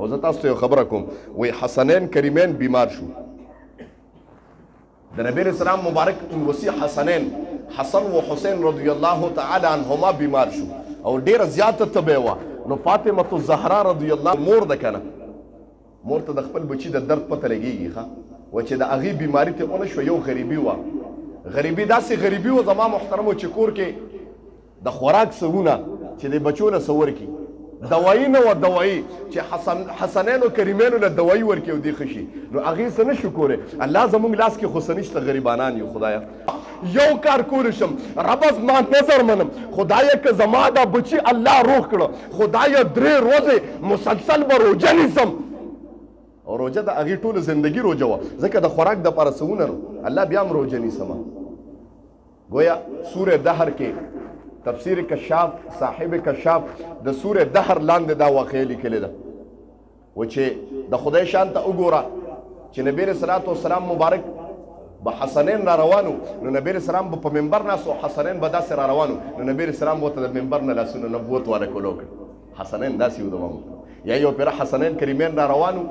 او زه تاسو ته یو خبره کوم وایي حسنین کریمین بیمار شو د نبی علیه السلام مبارک وصي حسنین حسن و حسین رضی الله تعالی عنهما بیمار شو او ډیره زیاته تبه وه نو فاطمه الزهرا رضی الله مور ده کنه مور ته د خپل بچي د درد پته لګېږي ښه و چې د هغې بیماري ته ونه شوه یو غریبي وه غریبي داسې غریبي وه زما محترمو چې کور کې د خوراک څه چې د بچو نه څه ورکي دوایي نه وه دوایي چې حسنینو کریمینو له دوایي ورکي او دی ښه شي نو هغې څه نه شو کولی الله زموږ لاس کې خو څه نشته غریبانان یو خدایه یو کار کولی شم ربه زما نظر منم خدایه که زما دا بچي الله روغ کړه خدایه 3 ورځې مسلسل به روژه نیسم او روژه د هغې ټوله زندګي روژه وه ځکه د خوراک دپاره څه ونه الله بیا هم روژه نیسمه گویا سوره دهر کې تفسیر کشاف صاحب کشاف د سوره دهر لاندې دا واقعه لیکلې ده و چې د خدای شان ته وګوره چې نبی علیه صلات وسلام مبارک به حسنین را روانو نو نبی علیه السلام به په منبر ناست او حسنین به داسې را روانو نو نبی علیه السلام به ورته د منبر نه لاسونه نبوت ورکول وکړ حسنین داسې و د یا یو پیره حسنین کریمین را روانو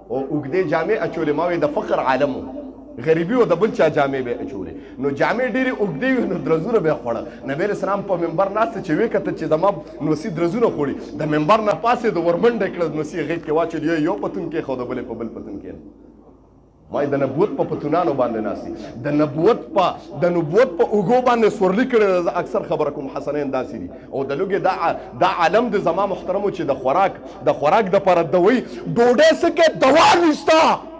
او اوږدې جامې اچولې ما وایي د فقر عالم و غریبي و د بل چا جامې به یې اچولې نو جامې ډېرې اوږدې وې نو درزونه به یې خوړل نبي علیه السلام په منبر ناسته چې ویې کتل چې زما نوسي درزونه خوړي د منبر نه پاسېد ورمنډه کړه نوسي یې غېږ کې واچول یو پتون کېښود بل یې په بل پتون کېښود ما د نبوت په پتونانو باندې ناستي د نبوت په اوږو باندې سورلي کړی زه اکثر خبره کوم حسنین داسې دي او د لوږې دا عالم د زما محترمو چې د خوراک دپاره دوی ډوډۍ څه کې دوا نشته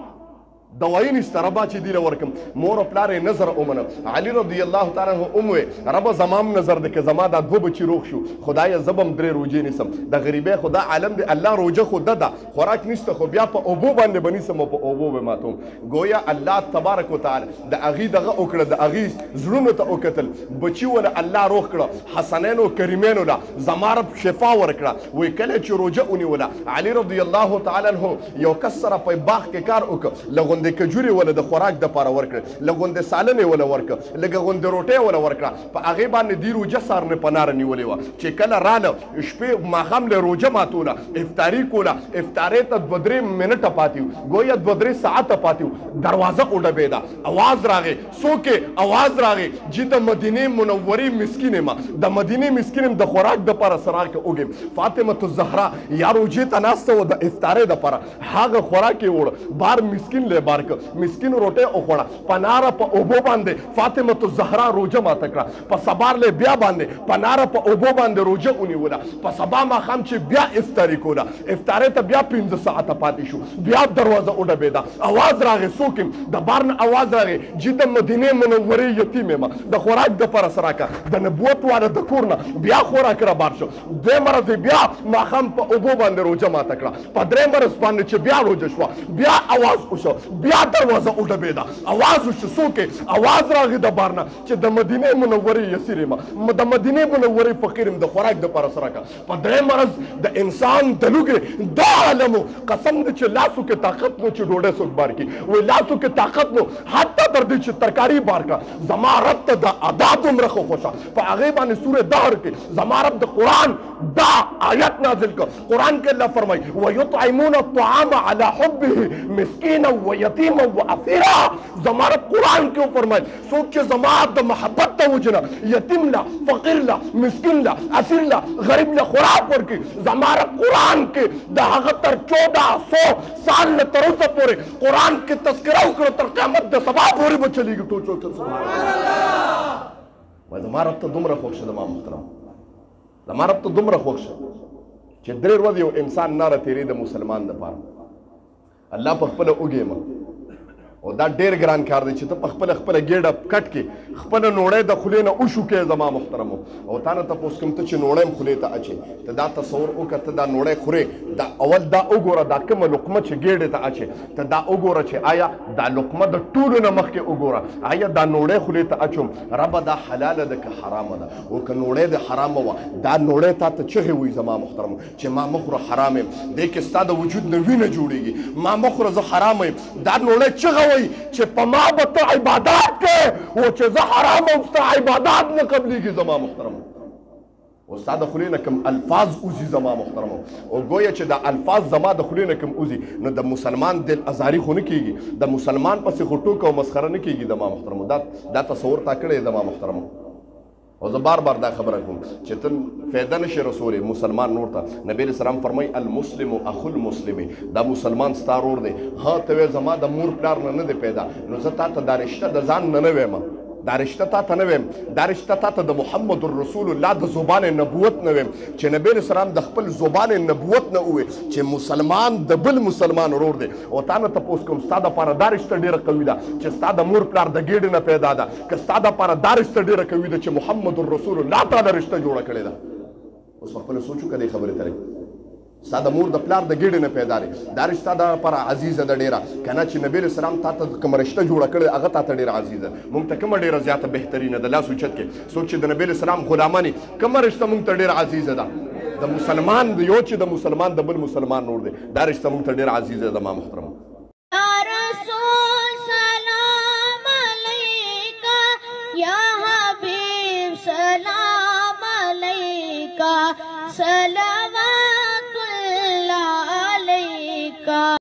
دوایي نشته ربا چې دی له ورکم مور او پلار یې نظر ومنه علي رضی الله تعالی عنه وویل ربه زما هم نظر دی که زما دا 2 بچي روغ شو خدایه زه به هم 3 روژې نیسم د غریبۍ خو دا عالم دی الله روژه خو ده خوراک نشته خو بیا په اوبو باندې به نیسم او په اوبو به ماتوم گویا الله تبارک وتعالی د هغې دغه وکړه د هغې زړونو ته وکتل بچي ونه الله روغ کړه حسنینو کریمینو له زما رب شفا ورکړه وایي کله چې روژه ونیوله علي رضی الله تعالی عنه یو کس سره په باغ کې کار وکړه لغونډې کجوري ولا د خوراک دپاره ورکړه لږ سالنې ولا ورکړه لږ غوندې روټۍ ولا ورکړه په هغې باندې دې روژه سارنې په ناره نیولې وه چې کله راله شپې ماښام له روژه ماتوله افطاري کوله افطارۍ ته 2-3 منټه پاتې وو ګویا 2-3 ساعته پاتې وو دروازه وډبېده اواز راغی څوک اواز راغی چې د مدینې منورې مسکین یم د مدینې مسکین یم د خوراک دپاره سراکه وږم فاطمه الزهرا یا روژې ته ناسته وه د افطارۍ دپاره هغه خوراک یې وړه بار مسکین لی بار مسکین روټۍ وخوړه په ناره په اوبو باندې فاطمه الزهرا روژه ماته کړه په سبار له بیا باندې په ناره په اوبو باندې روژه ونیوله په سبا ماښام چې بیا افطاري کوله افطارۍ ته بیا 15 ساعته پاتې شو بیا دروازه وډبېده اواز راغی څوک یم د بار نه اواز راغی چې د مدینې منورې یتیم یم د خوراک دپاره څه راکړه د نبوت والا د کور نه بیا خوراک را بار شو 2 ورځې بیا ماښام په اوبو باندې روژه ماته کړه په 3 ورځ باندې چې بیا روژه شوه بیا اواز وشو بیا دروازه وډبېده اواز وشو څوک اواز راغی د بار نه چې د مدینې منورې یسیر یم د مدینې منورې فقیر یم د خوراک دپاره څه راکړه په 3 ورځ د انسان د لوږې دا عالم و قسم دی چې لاسو کې طاقت نو چې ډوډۍ څوک بار کړي وایي لاسو کې طاقت نو حتی تر دې چې ترکاري بار کړه زما رب ته د ادا دومره ښه خوښه په هغې باندې سورې دهر کې زما رب د قرآن دا آیت نازل کړ قرآن کې الله فرمایي ویطعمون الطعام على حبه مسکینا ویتیما واسیرا زما رب قرآن کې وفرمایل څوک چې زما د محبت ته وجنه یتیم له فقیر له مسکین له اسیر له غریب له خوراک ورکړي زما رب قرآن کې د هغه تر 1400 سال نه تر اوسه پورې قرآن کې تذکره وکړه تر قیامت د سبا پورې به چلیږي ټول سبحان الله وایي زما رب ته دومره خوښ شه زما محترم زما رب ته دومره خوښ شه چې 3 ورځې یو انسان ناره تېرې د مسلمان دپاره الله په خپله وږې او دا ډېر ګران کار دی چې ته په خپله ګېډه کټ کې خپله نوړی د خولې نه وشوکې زما محترمو او تا نه تپوس کوم ته چې نوړی هم خولې ته اچې ته دا تصور وکړه ته دا نوړی خورې دا اول دا وګوره دا کومه لقمه چې ګېډې ته اچې ته دا وګوره چې آیا دا لقمه د ټولو نه مخکې وګوره آیا دا نوړی خولې ته اچوم ربه دا حلاله ده که حرامه ده او که نوړی د حرامه وه دا نوړی تا ته چغې وایي زما محترمو چې ما مه خوره حرام یم دې کې ستا د وجود نه وینه جوړېږي ما مه خوره زه حرامه یم دا نوړی چغه چې په ما به ته عبادات کې او چې زه حرام یم ستا عبادات نه قبلېږي زما محترم استاد خلې نه کوم الفاظ اوزي زما محترمو او گویا چې دا الفاظ زما د خلې نه کوم اوزي نو د مسلمان دل ازاري خو نه کیږي د مسلمان پسې خو ټوکه او مسخره نه کیږي د ما محترمو دا تصور تا کړی د ما محترمو او زه بار بار دا خبره کوم چې ته فایده نشي رسولې مسلمان نور ته نبی علیہ السلام فرمایي المسلم اخو المسلم دا مسلمان ستا ورور دی ها ته وایې زما د مور پلار نه دی پیدا نو زه تا ته دا رشته د ځان نه ویم دا رشته تا ته نه ویم دا رشته تا ته د محمد رسول الله د زبان نبوت نه ویم چې نبی علیہ السلام د خپل زبان نبوت نه ووی چې مسلمان د بل مسلمان ورور دی او تا نه تپوس کوم ستا دپاره دا رشته ډېره قوي ده چې ستا د مور پلار د ګېډې نه پیدا ده که ستا دپاره دا رشته ډېره قوي ده چې محمد رسول الله تعالی رشته جوړه کړې ده اوس په خپله سوچ وکړه دې خبرې ته ستا د مور د پلار د ګېډې نه پیدا دی دا رشته د لپاره عزیزه ده ډېره که نه چې نبي علیه السلام تا ته کومه رشته جوړه کړې هغه تا ته ډېره عزیزه موږ ته کومه ډېره زیاته بهترینه ده لاس اوچت کړې څوک چې د نبي علیه السلام غلامان کومه رشته موږ ته ډېره عزیزه ده د مسلمان د یو چې د مسلمان د بل مسلمان نور دی دا رشته موږ ته ډېره عزیزه ده ما محترم سلام علیکا